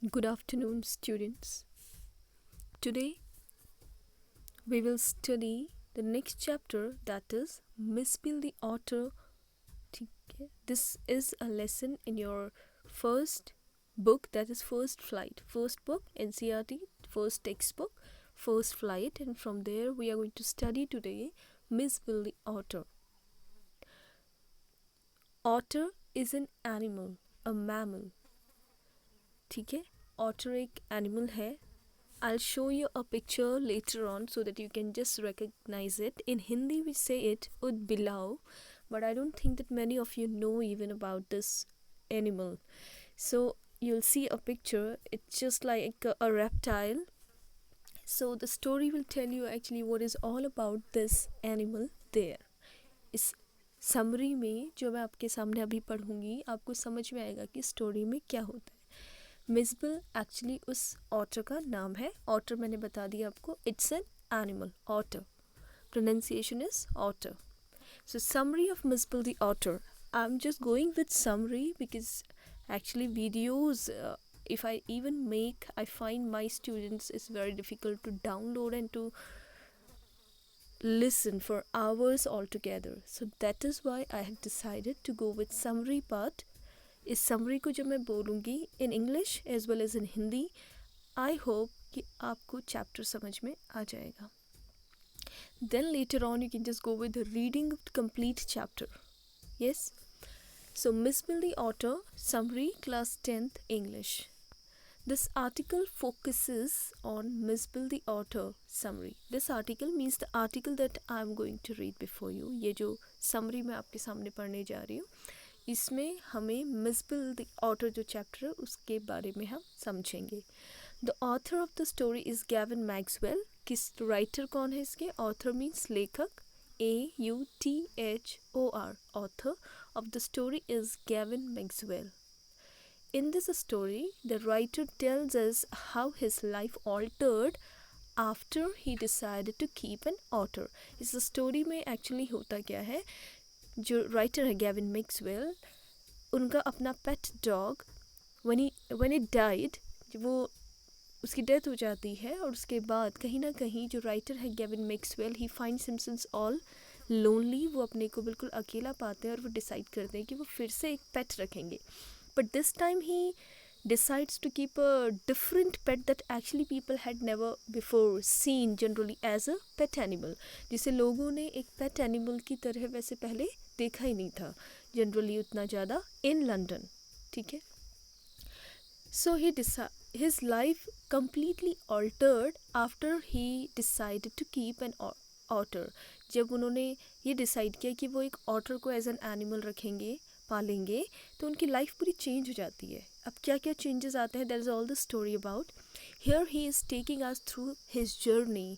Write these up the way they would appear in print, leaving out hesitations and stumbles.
Good afternoon, students. Today we will study the next chapter, that is Misspell the Author. ठीक है? This is a lesson in your first book, that is First Flight. First book, NCERT, first textbook, First Flight, and from there we are going to study today Misspell the Author. Otter is an animal, a mammal. ठीक है? Otter एक animal है. I'll show you a picture later on so that you can just recognize it. In Hindi we say it ud bilao, but I don't think that many of you know even about this animal. So you'll see a picture, it's just like a reptile. So the story will tell you actually what is all about this animal there. इस summary में जो मैं आपके सामने अभी पढ़ूंगी आपको समझ में आएगा कि स्टोरी में क्या होता है. मिसबल एक्चुअली उस ऑटर का नाम है. ऑटर मैंने बता दिया आपको, it's an animal. Otter pronunciation is otter. So summary of Misbel the otter. I'm just going with summary because actually videos, if I even make, I find my students is very difficult to download and to listen for hours altogether. So that is why I have decided to go with summary part. इस summary को जब मैं बोलूँगी in English as well as in Hindi, I hope कि आपको chapter समझ में आ जाएगा. Then later on you can just go with reading complete chapter. Yes. So Misspell the Author, Summary, Class 10th English. This article focuses on Misspell the Author summary. This article means the article that I am going to read before you. ये जो summary मैं आपके सामने पढ़ने जा रही हूँ, इसमें हमें मिसबिल द ऑथर जो चैप्टर है उसके बारे में हम समझेंगे. The author of the story is Gavin Maxwell. किस राइटर कौन है इसके? ऑथर मीन्स लेखक, AUTHOR. Author of the story is Gavin Maxwell. In this story, the writer tells us how his life altered after he decided to keep an otter. इस story में actually होता क्या है, जो राइटर है Gavin Maxwell, उनका अपना pet dog when it died, वो उसकी डेथ हो जाती है और उसके बाद कहीं ना कहीं जो राइटर है Gavin Maxwell, he finds himself all lonely. वो अपने को बिल्कुल अकेला पाते हैं और वो डिसाइड करते हैं कि वो फिर से एक पेट रखेंगे. But this time he decides to keep a different pet that actually people had never before seen generally as a pet animal. जिसे लोगों ने एक pet animal की तरह वैसे पहले देखा ही नहीं था जनरली उतना ज़्यादा इन लंदन. ठीक है. So his life completely altered after he decided to keep an otter. जब उन्होंने ये डिसाइड किया कि वो एक ऑटर को एज एन एनिमल रखेंगे, पालेंगे, तो उनकी लाइफ पूरी चेंज हो जाती है. अब क्या क्या चेंजेस आते हैं, that is all the story about. Here he is taking us through his journey.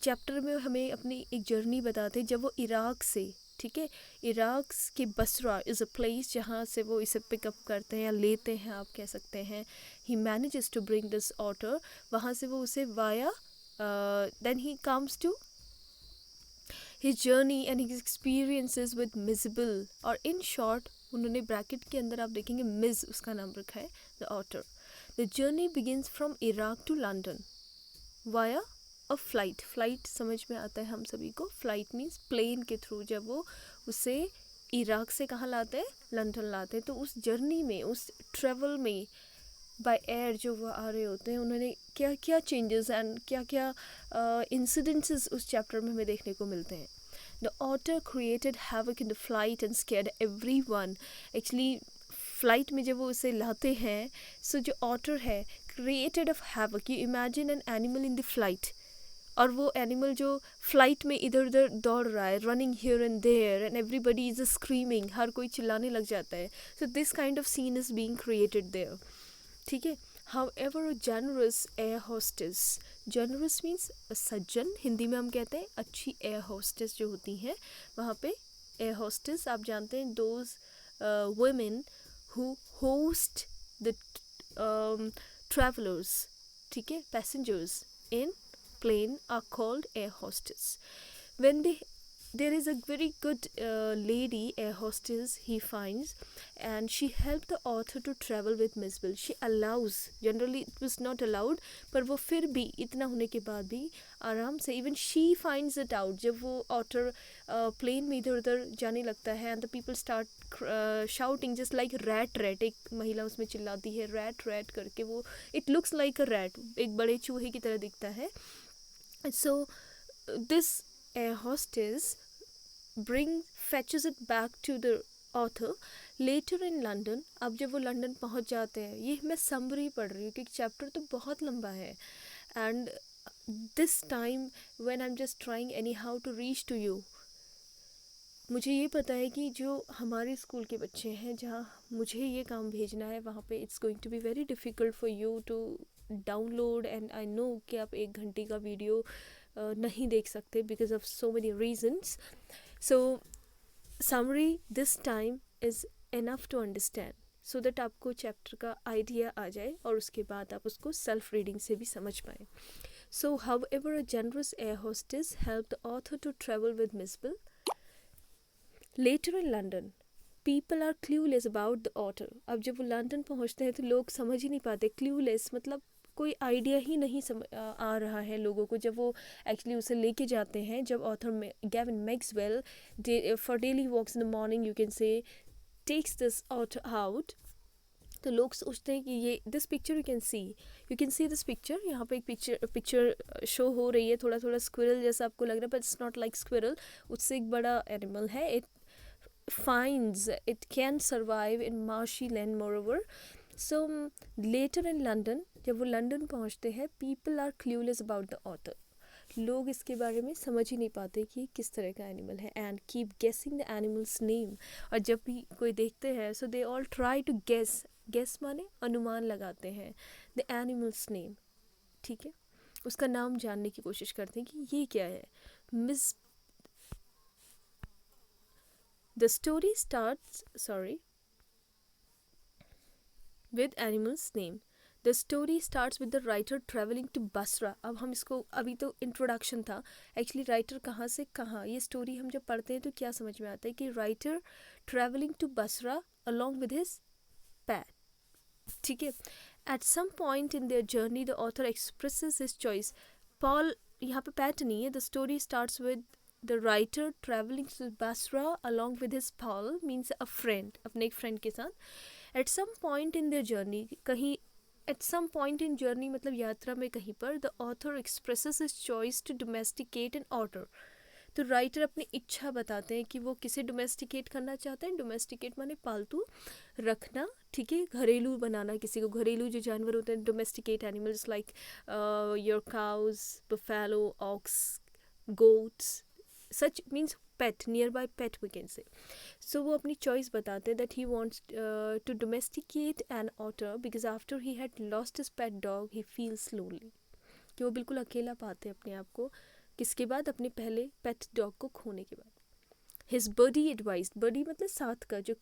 Chapter में हमें अपनी एक जर्नी बताते हैं जब वो इराक से, ठीक है, इराक के बसरा इज़ अ प्लेस जहाँ से वो इसे पिकअप करते हैं या लेते हैं आप कह सकते हैं. He manages to bring this otter. वहाँ से वो उसे via then he comes to his journey and his experiences with Misbel. और in short उन्होंने ब्रैकेट के अंदर आप देखेंगे मिस उसका नाम रखा है, the otter. The journey begins from Iraq to London via a flight. Flight समझ में आता है हम सभी को. फ्लाइट मीन्स प्लेन के थ्रू जब वो उसे इराक से कहाँ लाते हैं, लंदन लाते हैं. तो उस जर्नी में, उस ट्रेवल में बाय एयर जो वो आ रहे होते हैं, उन्होंने क्या क्या चेंजेस एंड क्या क्या इंसिडेंसेस उस चैप्टर में हमें देखने को मिलते हैं. The otter created havoc in the flight and scared everyone. Actually flight में जब वो उसे लाते हैं, सो जो ऑटर है created of havoc. You imagine an animal in the flight, और वो एनिमल जो फ्लाइट में इधर उधर दौड़ रहा है, running here and there and everybody is screaming, हर कोई चिल्लाने लग जाता है. So this kind of scene is being created there. ठीक है. However, a generous air hostess, generous means सज्जन, हिंदी में हम कहते हैं अच्छी एयर होस्टेस जो होती हैं, वहाँ पे एयर होस्टेस आप जानते हैं, those women who host the travelers, ठीक है, passengers in plane are called air hostess. When they there is a very good lady, a hostess he finds, and she helped the author to travel with Miss Bill. She allows, generally it was not allowed, पर वो फिर भी इतना होने के बाद भी आराम से, even she finds it out, जब वो author प्लेन में इधर उधर जाने लगता है, and the people start shouting just like rat rat, एक महिला उसमें चिल्लाती है rat rat करके, वो it looks like a rat, एक बड़े चूहे की तरह दिखता है. So this air hostess fetches it back to the author later in London. अब जब वो लंदन पहुंच जाते हैं, ये मैं समरी पढ़ रही हूँ क्योंकि चैप्टर तो बहुत लंबा है, and this time when I'm just trying anyhow to reach to you, मुझे ये पता है कि जो हमारे स्कूल के बच्चे हैं जहाँ मुझे ये काम भेजना है, वहाँ पे it's going to be very difficult for you to download, and I know कि आप 1 घंटे का वीडियो नहीं देख सकते because of so many reasons. So summary this time is enough to understand, so that आपको चैप्टर का आइडिया आ जाए और उसके बाद आप उसको सेल्फ रीडिंग से भी समझ पाएँ. So however a generous air hostess help the author to travel with Mijbil. Later in London, people are clueless about the author. अब जब वो लंदन पहुंचते हैं तो लोग समझ ही नहीं पाते. clueless मतलब कोई आइडिया ही नहीं आ रहा है लोगों को. जब वो एक्चुअली उसे लेके जाते हैं, जब ऑथर में Gavin Maxwell for daily walks in the morning you can say takes this author out, तो लोग सोचते हैं कि ये this picture you can see this picture, यहाँ पे एक पिक्चर शो हो रही है, थोड़ा थोड़ा स्क्विरल जैसा आपको लग रहा है, but it's not like squirrel, उससे एक बड़ा एनिमल है. It can survive in marshy land moreover. So later in London, जब वो लंदन पहुंचते हैं, people are clueless about the author. लोग इसके बारे में समझ ही नहीं पाते कि किस तरह का एनिमल है, and keep guessing the animal's name. और जब भी कोई देखते हैं, so they all try to guess माने अनुमान लगाते हैं the animal's name. ठीक है, उसका नाम जानने की कोशिश करते हैं कि ये क्या है. Miss The story starts, with animal's name. The story starts with the writer traveling to Basra. अब हम इसको, अभी तो इंट्रोडक्शन था, एक्चुअली राइटर कहाँ से कहाँ, ये स्टोरी हम जब पढ़ते हैं तो क्या समझ में आता है कि writer traveling to Basra along with his pet. ठीक है, at some point in their journey the author expresses his choice. पॉल, यहाँ पे पैट नहीं है. The story starts with the writer traveling to Basra along with his Paul, means a friend, अपने एक friend के साथ. At some point in their journey, कहीं at some point in journey मतलब यात्रा में कहीं पर, the author expresses his choice to domesticate an otter. तो राइटर अपनी इच्छा बताते हैं कि वो किसे डोमेस्टिकेट करना चाहते हैं. डोमेस्टिकेट माने पालतू रखना, ठीक है, घरेलू बनाना किसी को. घरेलू जो जानवर होते हैं, domesticate animals like your cows, buffalo, ox, goats, such means pet, nearby pet we can say. So वो अपनी choice बताते हैं that he wants to domesticate an otter because after he had lost his pet dog he feels lonely. कि वो बिल्कुल अकेला पाते हैं अपने आप को, किसके बाद, अपने पहले pet dog को खोने के बाद. His buddy advised, buddy मतलब साथ का, जो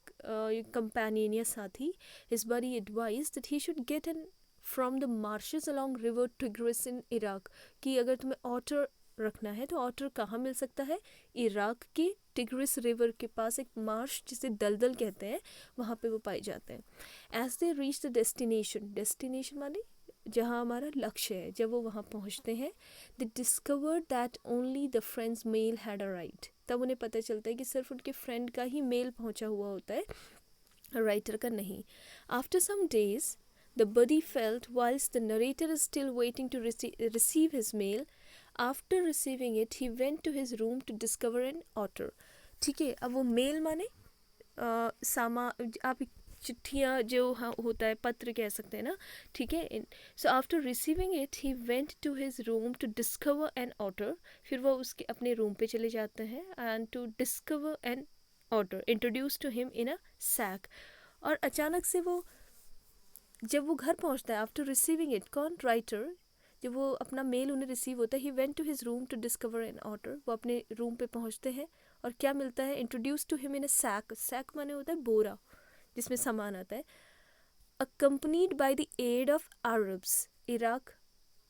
companion या साथी, his buddy advised that he should get an from the marshes along river Tigris in Iraq. कि अगर तुम्हें otter रखना है तो ऑटर कहाँ मिल सकता है, इराक के टिग्रिस रिवर के पास एक मार्श जिसे दलदल कहते हैं, वहाँ पे वो पाए जाते हैं. As they reach the destination माने जहाँ हमारा लक्ष्य है, जब वो वहाँ पहुँचते हैं, they discovered that only the friend's mail had arrived. तब उन्हें पता चलता है कि सिर्फ उनके फ्रेंड का ही मेल पहुँचा हुआ होता है, राइटर का नहीं. After some days the buddy felt whilst the narrator is still waiting to receive his mail. After receiving it, he went to his room to discover an otter. ठीक है, अब वो मेल माने आप चिट्ठियाँ जो होता है, पत्र कह सकते हैं ना, ठीक है. So after receiving it he went to his room to discover an otter. फिर वो उसके अपने रूम पे चले जाते हैं, and to discover an otter introduce to him in a sack. और अचानक से वो, जब वो घर पहुँचता है आफ्टर रिसीविंग इट, कौन, राइटर, जब वो अपना मेल उन्हें रिसीव होता है, he went to his room to discover an otter. वो अपने रूम पे पहुंचते हैं और क्या मिलता है, introduce to him in a sack. Sack माने होता है बोरा जिसमें सामान आता है. Accompanied by the aid of Arabs, Iraq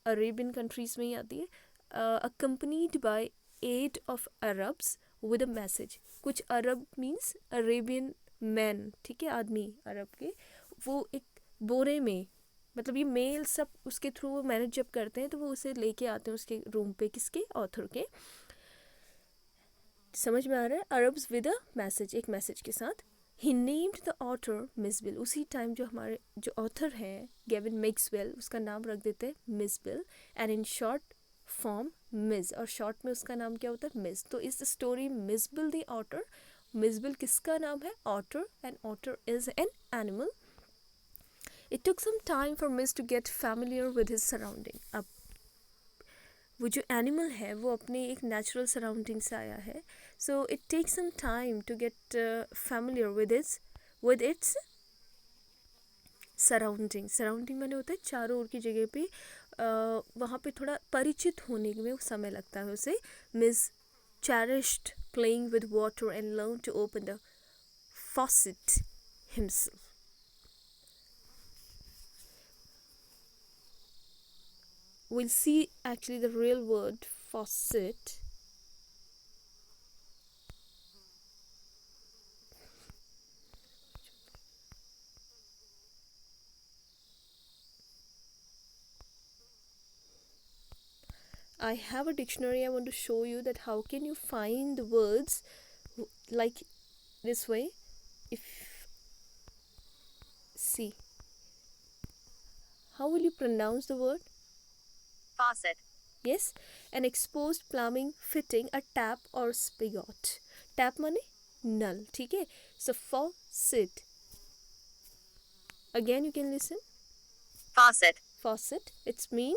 Arabian countries में ही आती है. Accompanied by aid of Arabs with a message. कुछ अरब मीन्स अरेबियन मैन, ठीक है, आदमी अरब के, वो एक बोरे में, मतलब ये मेल सब उसके थ्रू वो मैनेज जब करते हैं तो वो उसे लेके आते हैं उसके रूम पे, किसके, ऑथर के. समझ में आ रहा है, अरब्स विद अ मैसेज, एक मैसेज के साथ. ही नेम्ड द ऑथर मिसबिल. उसी टाइम जो हमारे जो ऑथर हैं गेविन मैक्सवेल, उसका नाम रख देते हैं Mijbil, and in short form Mij, और शॉर्ट में उसका नाम क्या होता है, मिस. तो इस story Mijbil the otter, Mijbil किसका नाम है, otter, and otter is an animal. It took some time for Mij to get familiar with his surrounding. अब वो जो एनिमल है वो अपने एक नेचुरल सराउंडिंग से आया है, so it take some time to get familiar with its surrounding. Surrounding मैंने होता है चारों ओर की जगह पे, वहाँ पे थोड़ा परिचित होने में समय लगता है उसे. Miss cherished playing with water and learned to open the faucet himself. We'll see actually the real word faucet. I have a dictionary. I want to show you that how can you find the words like this way. If see, how will you pronounce the word? Faucet. Yes, an exposed plumbing fitting, a tap or spigot. Tap माने नल, ठीक है. So faucet. Again you can listen. Faucet. Faucet. It's mean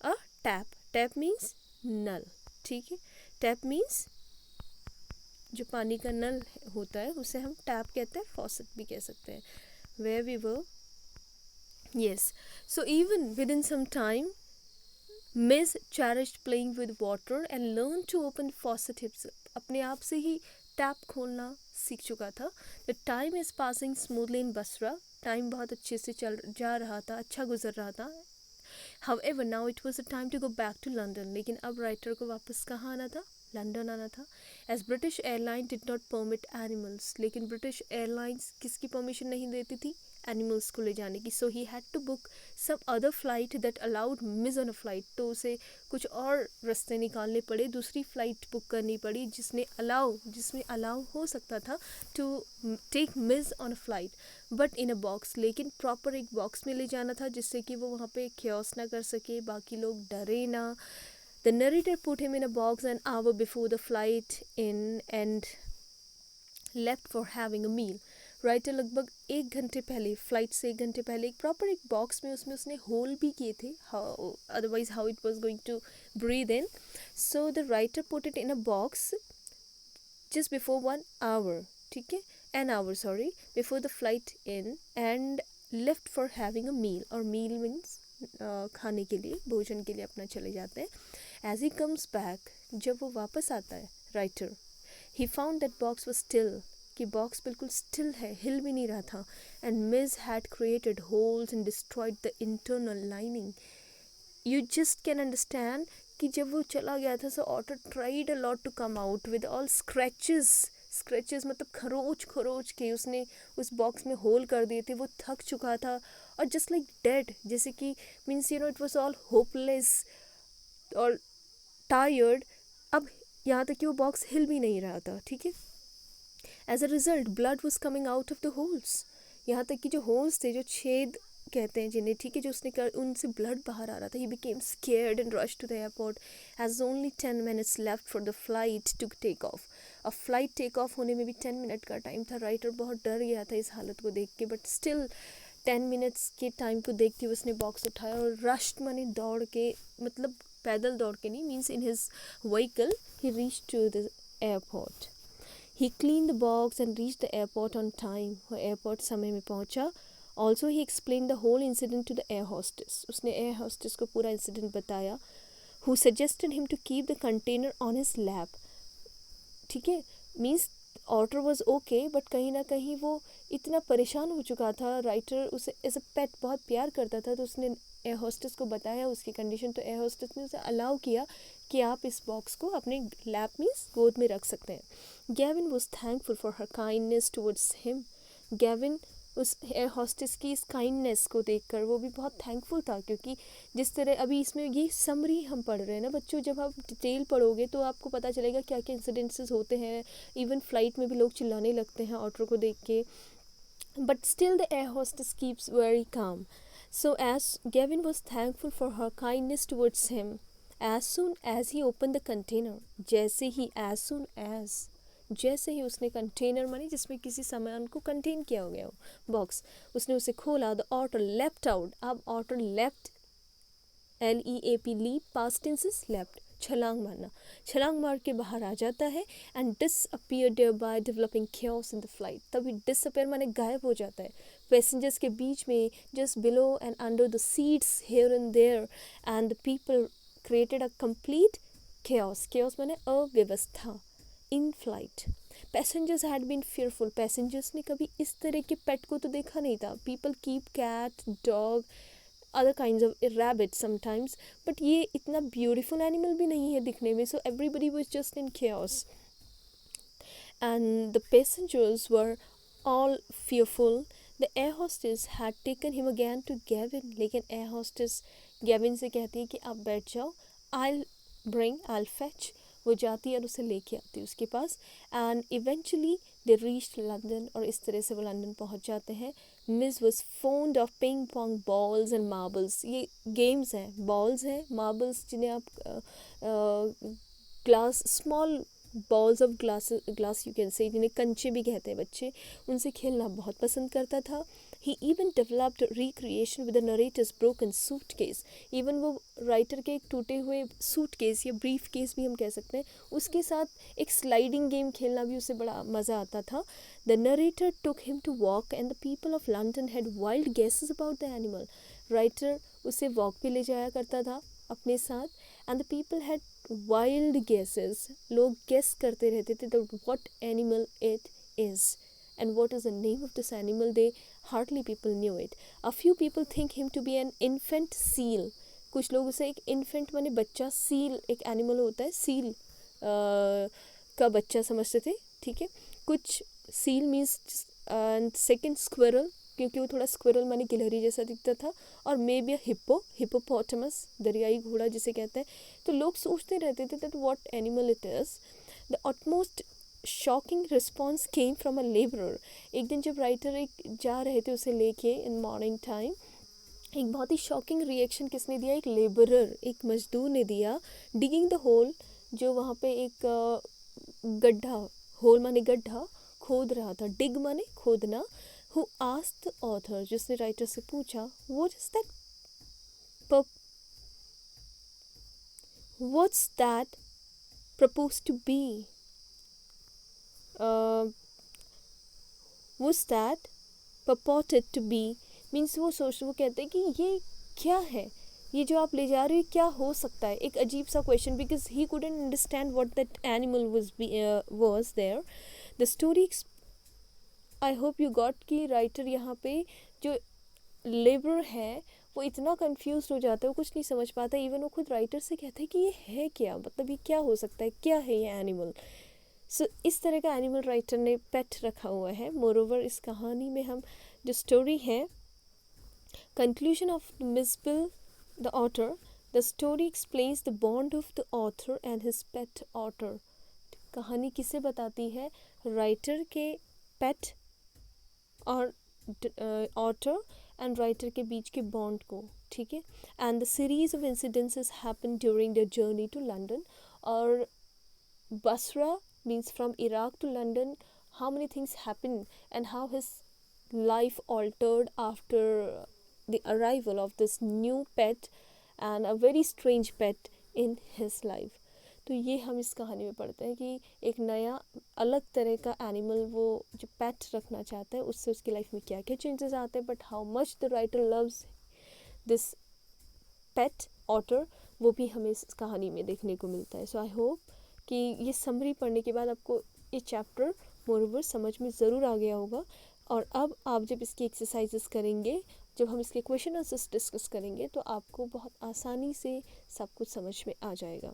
a tap. Tap means नल, ठीक है. Tap means जो पानी का नल होता है उसे हम टैप कहते हैं, फॉसेट भी कह सकते हैं. Where we were. Yes. So even within some time, Miss cherished playing with water and learned to open faucet himself. अपने आप से ही टैप खोलना सीख चुका था. The time is passing smoothly in Basra. Time बहुत अच्छे से चल जा रहा था, अच्छा गुजर रहा था. However, now it was the time to go back to London. लेकिन अब राइटर को वापस कहाँ आना था, लंदन आना था. As British Airlines did not permit animals. लेकिन ब्रिटिश एयरलाइंस किसकी परमिशन नहीं देती थी, एनिमल्स को ले जाने की. So he had to book some other flight that allowed Mij on a flight. तो उसे कुछ और रास्ते निकालने पड़े, दूसरी फ़्लाइट बुक करनी पड़ी जिसमें अलाउ हो सकता था to take Mij on a flight, but in a box. लेकिन प्रॉपर एक बॉक्स में ले जाना था जिससे कि वो वहाँ पे क्योस ना कर सके, बाकी लोग डरे ना. The narrator put him in a box an hour before the flight in and left for having a meal. Writer लगभग 1 घंटे पहले, फ्लाइट से 1 घंटे पहले, एक प्रॉपर एक बॉक्स में उसने होल भी किए थे, otherwise how it was going to breathe in. So the writer put it in a box just before 1 hour, ठीक है, an hour sorry, before the flight in and left for having a meal. और meal means खाने के लिए, भोजन के लिए अपना चले जाते हैं. As he comes back, जब वो वापस आता है writer, he found that box was still, कि बॉक्स बिल्कुल स्टिल है, हिल भी नहीं रहा था. And Miss had created holes and destroyed the internal lining. You just can understand कि जब वो चला गया था, so otter tried a lot to come out with all scratches मतलब खरोच के उसने उस बॉक्स में होल कर दिए थे. वो थक चुका था और जस्ट लाइक डेड, जैसे कि means it was all hopeless और टायर्ड. अब यहाँ तक कि वो बॉक्स हिल भी नहीं रहा था, ठीक है. As a result blood was coming out of the holes. यहाँ तक कि जो होल्स थे, जो छेद कहते हैं जिन्हें, ठीक है, जो उसने कर उनसे ब्लड बाहर आ रहा था. He became scared and rush to the airport has only 10 minutes left for the flight to take off. अब फ्लाइट टेक ऑफ होने में भी 10 मिनट का टाइम था. राइटर बहुत डर गया था इस हालत को देख के, बट स्टिल 10 मिनट्स के टाइम को देखते हुए उसने बॉक्स उठाया और रश्ड माने दौड़ के, मतलब पैदल दौड़ के नहीं, means in his vehicle he reach to the airport. He clean the box and reach the airport on time. वो एयरपोर्ट समय में पहुंचा. Also he explain the whole incident to the air hostess. उसने एयर होस्टेस को पूरा incident बताया. Who suggested him to keep the container on his lap. ठीक है, means otter was okay, but कहीं ना कहीं वो इतना परेशान हो चुका था, राइटर उसे एज अ पेट बहुत प्यार करता था, तो उसने एयर होस्टेस को बताया उसकी कंडीशन, तो एयर होस्टेस ने उसे अलाउ किया कि आप इस बॉक्स को अपने लैप मीन्स गोद में रख सकते हैं। Gavin was thankful for her kindness towards him. Gavin उस एयर हॉस्टेस की इस काइंडनेस को देखकर वो भी बहुत थैंकफुल था, क्योंकि जिस तरह अभी इसमें ये समरी हम पढ़ रहे हैं ना बच्चों, जब आप डिटेल पढ़ोगे तो आपको पता चलेगा क्या क्या इंसिडेंसेस होते हैं। इवन फ्लाइट में भी लोग चिल्लाने लगते हैं ऑटर को देख के, but still the air hostess keeps very calm. So as Gavin was thankful for her kindness towards him, as soon as he opened the container, जैसे ही उसने कंटेनर माने जिसमें किसी सामान को कंटेन किया हो गया हो बॉक्स, उसने उसे खोला, द ऑटर लेफ्ट आउट। अब otter leapt, LEAP leap, past tense is leapt, छलांग मारना, छलांग मार के बाहर आ जाता है। And disappear there by developing chaos in the flight. तभी डिसअपियर माने गायब हो जाता है पैसेंजर्स के बीच में, just below and under the seats here and there, and the people created a complete chaos माने अव्यवस्था in flight. Passengers had been fearful, passengers ने कभी इस तरह के पेट को तो देखा नहीं था। People keep cat, dog, other kinds of rabbits sometimes, but ये इतना beautiful animal भी नहीं है दिखने में, so everybody was just in chaos and the passengers were all fearful. The air hostess had taken him again to Gavin, लेकिन air hostess Gavin से कहती है कि आप बैठ जाओ, I'll fetch। वो जाती है और उसे लेके आती है उसके पास, and eventually they reached London, और इस तरह से वो लंदन पहुंच जाते हैं। Mij was fond of ping pong balls and marbles. ये गेम्स हैं, बॉल्स हैं, मार्बल्स जिन्हें आप glass, small balls of glass you can say, जिन्हें कंचे भी कहते हैं बच्चे, उनसे खेलना बहुत पसंद करता था। He even developed recreation with the narrator's broken suitcase. Even वो राइटर के एक टूटे हुए सूट केस या ब्रीफ केस भी हम कह सकते हैं, उसके साथ एक स्लाइडिंग गेम खेलना भी उसे बड़ा मज़ा आता था। The narrator took him to walk and the people of London had wild guesses about the animal. Writer उसे वॉक पे ले जाया करता था अपने साथ, and the people had wild guesses, लोग गेस करते रहते थे that what animal it is and what is the name of this animal. They hardly people knew it. A few people think him to be an infant seal. कुछ लोग उसे एक infant माने बच्चा, seal एक animal होता है, seal का बच्चा समझते थे, ठीक है। कुछ seal means and second squirrel, क्योंकि वो थोड़ा स्क्विरल माने गिलहरी जैसा दिखता था, और मे बी हिप्पो, हिप्पोपोटामस, दरियाई घोड़ा जिसे कहते हैं। तो लोग सोचते रहते थे that what animal it is. The utmost shocking response came from a labourer. एक दिन जब राइटर एक जा रहे थे उसे लेके इन मॉर्निंग टाइम, एक बहुत ही शॉकिंग रिएक्शन किसने दिया, एक लेबरर, एक मजदूर ने दिया। डिगिंग द होल, जो वहाँ पे एक गड्ढा, होल माने गड्ढा, खोद रहा था, डिग माने खोदना। हु आस्क्ड द ऑथर, जिसने राइटर से पूछा, what's that propose to be, was that purported to be, means वो कहते हैं कि ये क्या है, ये जो आप ले जा रहे हो क्या हो सकता है। एक अजीब सा question, because he couldn't understand what that animal was there. The story, I hope you got, कि राइटर यहाँ पे जो लेबर है वो इतना कंफ्यूज हो जाता है, वो कुछ नहीं समझ पाता। इवन वो खुद राइटर से कहता है कि ये है क्या, मतलब ये क्या हो सकता है, क्या है ये एनिमल। सो इस तरह का एनिमल राइटर ने पेट रखा हुआ है। मोरोवर इस कहानी में हम जो स्टोरी है, conclusion of Mijbil the otter, the story explains the bond of the author and his pet otter. कहानी किसे बताती है, राइटर के पेट और ऑटर एंड राइटर के बीच के बॉन्ड को, ठीक है। And the series of incidences happen during the journey to London. और Basra means from Iraq to London, how many things happened and how his life altered after the arrival of this new pet and a very strange pet in his life. तो ये हम इस कहानी में पढ़ते हैं कि एक नया अलग तरह का एनिमल वो जो पेट रखना चाहता है, उससे उसकी लाइफ में क्या क्या चेंजेस आते हैं, but how much the writer loves this pet otter, वो भी हमें इस कहानी में देखने को मिलता है। सो आई होप कि ये समरी पढ़ने के बाद आपको ये चैप्टर मोरओवर समझ में ज़रूर आ गया होगा। और अब आप जब इसकी एक्सरसाइजेस करेंगे, जब हम इसके क्वेश्चन आंसर्स डिस्कस करेंगे, तो आपको बहुत आसानी से सब कुछ समझ में आ जाएगा।